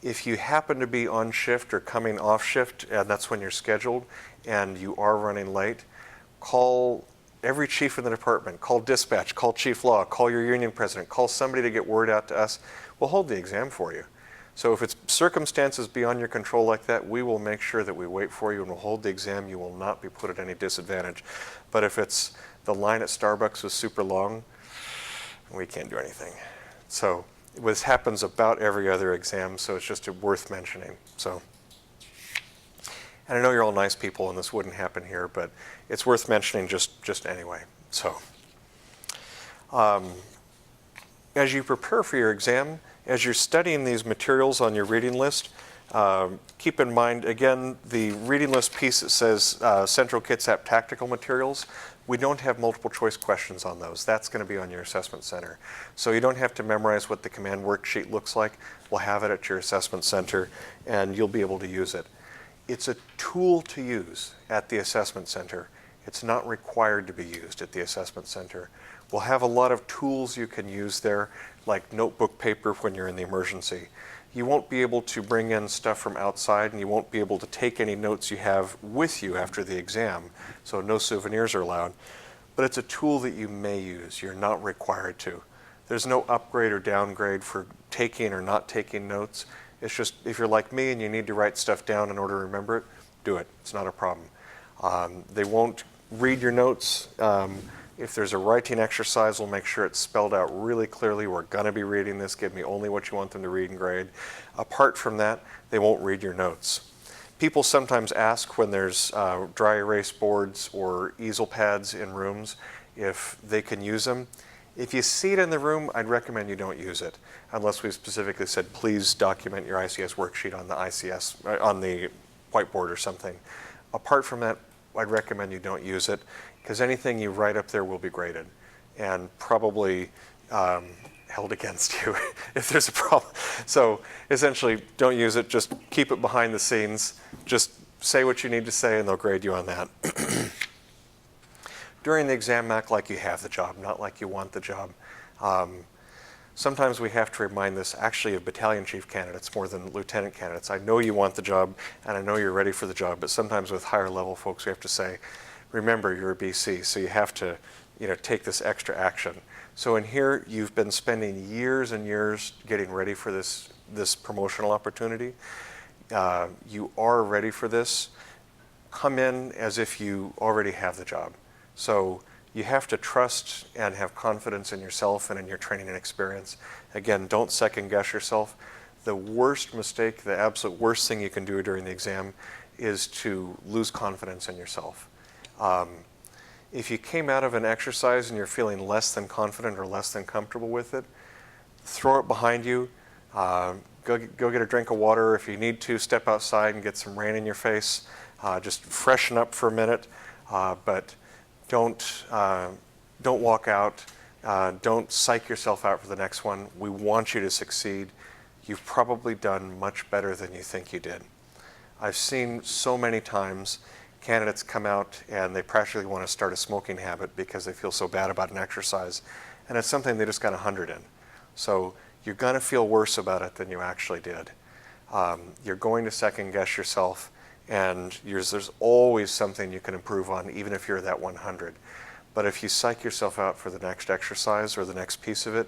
If you happen to be on shift or coming off shift, and that's when you're scheduled, and you are running late, call every chief in the department, call dispatch, call chief law, call your union president, call somebody to get word out to us. We'll hold the exam for you. So if it's circumstances beyond your control like that, we will make sure that we wait for you and we'll hold the exam. You will not be put at any disadvantage. But if it's the line at Starbucks was super long, we can't do anything. So this happens about every other exam, so it's just worth mentioning. So, and I know you're all nice people and this wouldn't happen here, but it's worth mentioning just anyway. So as you prepare for your exam, as you're studying these materials on your reading list, keep in mind, again, the reading list piece that says Central Kitsap Tactical Materials, we don't have multiple choice questions on those. That's going to be on your assessment center. So you don't have to memorize what the command worksheet looks like. We'll have it at your assessment center and you'll be able to use it. It's a tool to use at the assessment center. It's not required to be used at the assessment center. We'll have a lot of tools you can use there, like notebook paper when you're in the emergency. You won't be able to bring in stuff from outside and you won't be able to take any notes you have with you after the exam, so no souvenirs are allowed. But it's a tool that you may use. You're not required to. There's no upgrade or downgrade for taking or not taking notes. It's just, if you're like me and you need to write stuff down in order to remember it, do it. It's not a problem. They won't read your notes. If there's a writing exercise, we'll make sure it's spelled out really clearly. We're going to be reading this. Give me only what you want them to read and grade. Apart from that, they won't read your notes. People sometimes ask when there's dry erase boards or easel pads in rooms if they can use them. If you see it in the room, I'd recommend you don't use it, unless we've specifically said, please document your ICS worksheet on the on the whiteboard or something. Apart from that, I'd recommend you don't use it, because anything you write up there will be graded and probably held against you if there's a problem. So essentially, don't use it, just keep it behind the scenes. Just say what you need to say and they'll grade you on that. During the exam, act like you have the job, not like you want the job. Sometimes we have to remind this actually of battalion chief candidates more than lieutenant candidates. I know you want the job and I know you're ready for the job, but sometimes with higher level folks we have to say, remember you're a BC, so you have to take this extra action. So in here, you've been spending years and years getting ready for this promotional opportunity. You are ready for this. Come in as if you already have the job. So you have to trust and have confidence in yourself and in your training and experience. Again, don't second guess yourself. The worst mistake, the absolute worst thing you can do during the exam is to lose confidence in yourself. If you came out of an exercise and you're feeling less than confident or less than comfortable with it, throw it behind you. Go get a drink of water. If you need to, step outside and get some rain in your face. Just freshen up for a minute, but don't walk out. Don't psych yourself out for the next one. We want you to succeed. You've probably done much better than you think you did. I've seen so many times candidates come out and they practically want to start a smoking habit because they feel so bad about an exercise, and it's something they just got 100 in. So you're going to feel worse about it than you actually did. You're going to second guess yourself, and there's always something you can improve on, even if you're that 100. But if you psych yourself out for the next exercise or the next piece of it,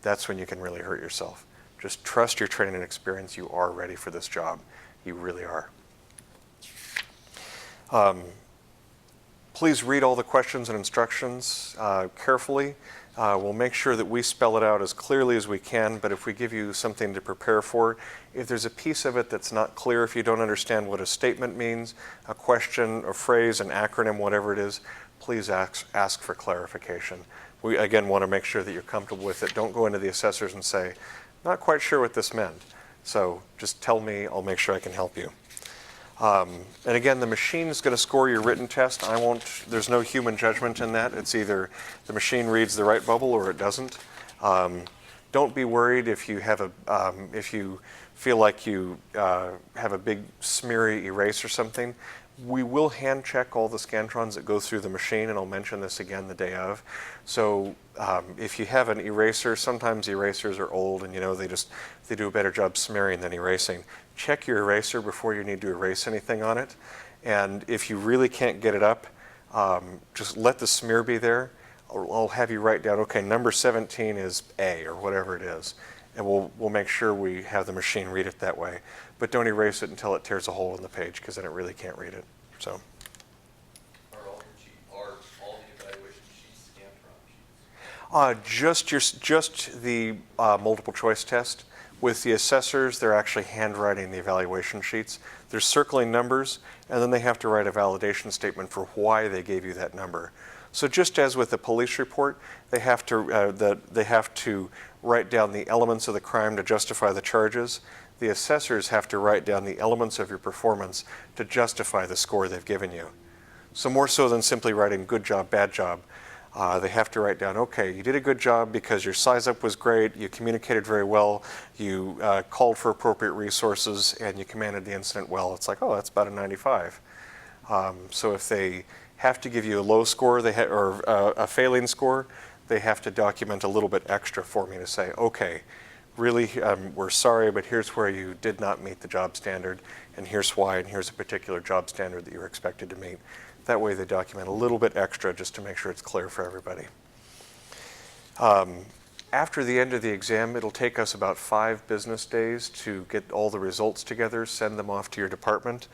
that's when you can really hurt yourself. Just trust your training and experience. You are ready for this job. You really are. Please read all the questions and instructions carefully. We'll make sure that we spell it out as clearly as we can, but if we give you something to prepare for, if there's a piece of it that's not clear, if you don't understand what a statement means, a question, a phrase, an acronym, whatever it is, please ask for clarification. We, again, want to make sure that you're comfortable with it. Don't go into the assessors and say, not quite sure what this meant. So just tell me, I'll make sure I can help you. And again, the machine is going to score your written test. There's no human judgment in that. It's either the machine reads the right bubble or it doesn't. Don't be worried if you feel like you have a big smeary erase or something. We will hand check all the Scantrons that go through the machine, and I'll mention this again the day of. So if you have an eraser, sometimes erasers are old and they do a better job smearing than erasing. Check your eraser before you need to erase anything on it. And if you really can't get it up, just let the smear be there. I'll have you write down, okay, number 17 is A or whatever it is. And we'll make sure we have the machine read it that way. But don't erase it until it tears a hole in the page, because then it really can't read it. So. Are all the evaluation sheets Scantron sheets? Just the multiple choice test. With the assessors, they're actually handwriting the evaluation sheets. They're circling numbers, and then they have to write a validation statement for why they gave you that number. So just as with the police report, they have to write down the elements of the crime to justify the charges. The assessors have to write down the elements of your performance to justify the score they've given you. So more so than simply writing good job, bad job, they have to write down, okay, you did a good job because your size up was great, you communicated very well, you called for appropriate resources, and you commanded the incident well. It's like, oh, that's about a 95. So if they have to give you a low score or a failing score, they have to document a little bit extra for me to say, okay, really, we're sorry, but here's where you did not meet the job standard, and here's why, and here's a particular job standard that you're expected to meet. That way they document a little bit extra just to make sure it's clear for everybody. After the end of the exam, it'll take us about 5 business days to get all the results together, send them off to your department.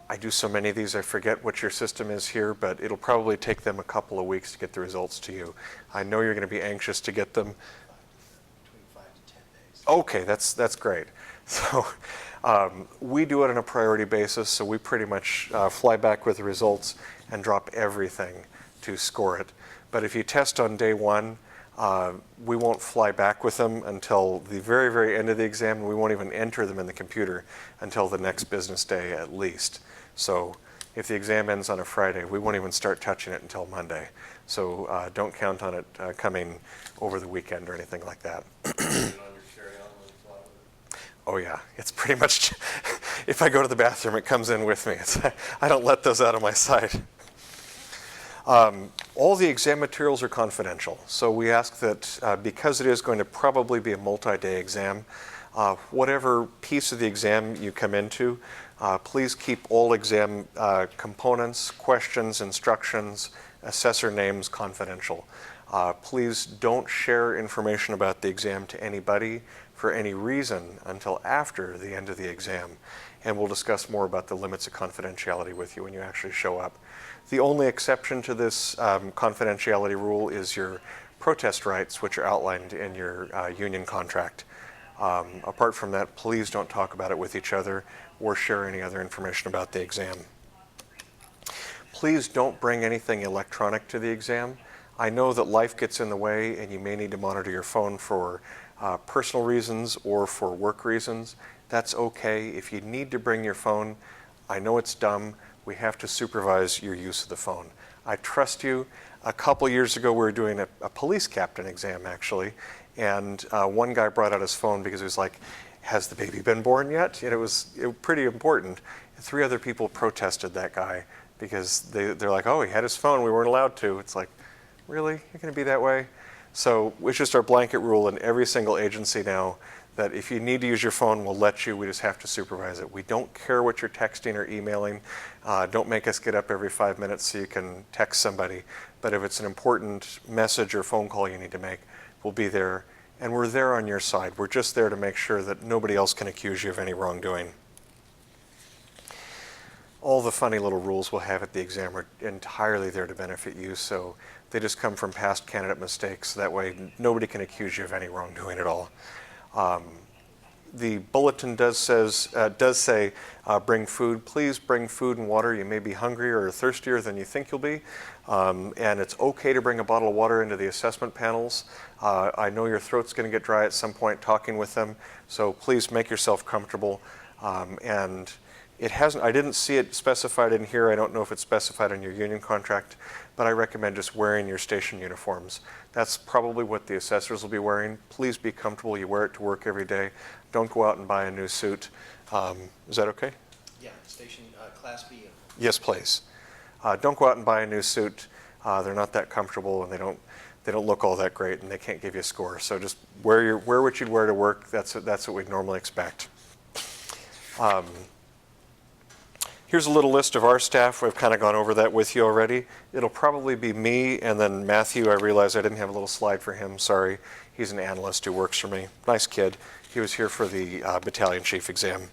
I do so many of these, I forget what your system is here, but it'll probably take them a couple of weeks to get the results to you. I know you're going to be anxious to get them. Between 5 to 10 days. Okay, that's great. So we do it on a priority basis, so we pretty much fly back with the results and drop everything to score it. But if you test on day one, we won't fly back with them until the very, very end of the exam, and we won't even enter them in the computer until the next business day at least. So if the exam ends on a Friday, we won't even start touching it until Monday. So don't count on it coming over the weekend or anything like that. Oh yeah, it's pretty much, if I go to the bathroom, it comes in with me. I don't let those out of my sight. All the exam materials are confidential, so we ask that because it is going to probably be a multi-day exam, whatever piece of the exam you come into, please keep all exam components, questions, instructions, assessor names confidential. Please don't share information about the exam to anybody for any reason until after the end of the exam, and we'll discuss more about the limits of confidentiality with you when you actually show up. The only exception to this confidentiality rule is your protest rights, which are outlined in your union contract. Apart from that, please don't talk about it with each other or share any other information about the exam. Please don't bring anything electronic to the exam. I know that life gets in the way and you may need to monitor your phone for personal reasons or for work reasons. That's okay. If you need to bring your phone, I know it's dumb. We have to supervise your use of the phone. I trust you. A couple years ago, we were doing a police captain exam, actually, and one guy brought out his phone because he was like, has the baby been born yet? And it was pretty important. 3 other people protested that guy because they're like, oh, he had his phone. We weren't allowed to. It's like, really? You're going to be that way? So it's just our blanket rule in every single agency now that if you need to use your phone, we'll let you. We just have to supervise it. We don't care what you're texting or emailing. Don't make us get up every 5 minutes so you can text somebody. But if it's an important message or phone call you need to make, we'll be there. And we're there on your side. We're just there to make sure that nobody else can accuse you of any wrongdoing. All the funny little rules we'll have at the exam are entirely there to benefit you. So they just come from past candidate mistakes. That way nobody can accuse you of any wrongdoing at all. The bulletin does say bring food. Please bring food and water. You may be hungrier or thirstier than you think you'll be. And it's okay to bring a bottle of water into the assessment panels. I know your throat's going to get dry at some point talking with them, so please make yourself comfortable. And I didn't see it specified in here. I don't know if it's specified in your union contract, but I recommend just wearing your station uniforms. That's probably what the assessors will be wearing. Please be comfortable. You wear it to work every day. Don't go out and buy a new suit. Is that okay? Yeah, station Class B. Yes, please. Don't go out and buy a new suit. They're not that comfortable, and they don't look all that great, and they can't give you a score. So just wear what you'd wear to work. That's what we'd normally expect. Here's a little list of our staff. We've kind of gone over that with you already. It'll probably be me and then Matthew. I realized I didn't have a little slide for him. Sorry. He's an analyst who works for me. Nice kid. He was here for the battalion chief exam.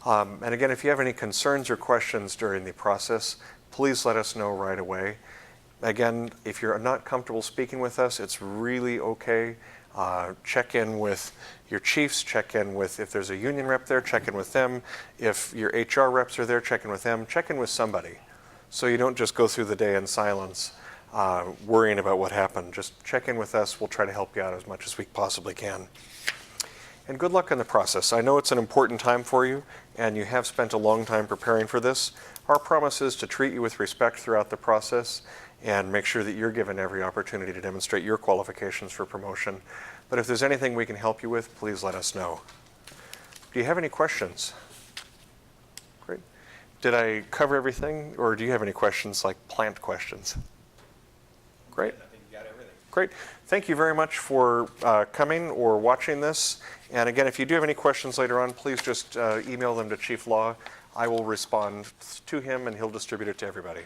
And again, if you have any concerns or questions during the process, please let us know right away. Again, if you're not comfortable speaking with us, it's really okay. Check in with your chiefs, check in with, if there's a union rep there, check in with them. If your HR reps are there, check in with them. Check in with somebody so you don't just go through the day in silence worrying about what happened. Just check in with us. We'll try to help you out as much as we possibly can. And good luck in the process. I know it's an important time for you, and you have spent a long time preparing for this. Our promise is to treat you with respect throughout the process and make sure that you're given every opportunity to demonstrate your qualifications for promotion. But if there's anything we can help you with, please let us know. Do you have any questions? Great. Did I cover everything, or do you have any questions, like plant questions? Great. I think you got everything. Great. Thank you very much for coming or watching this. And again, if you do have any questions later on, please just email them to Chief Law. I will respond to him, and he'll distribute it to everybody.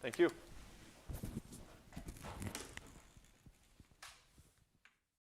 Thank you.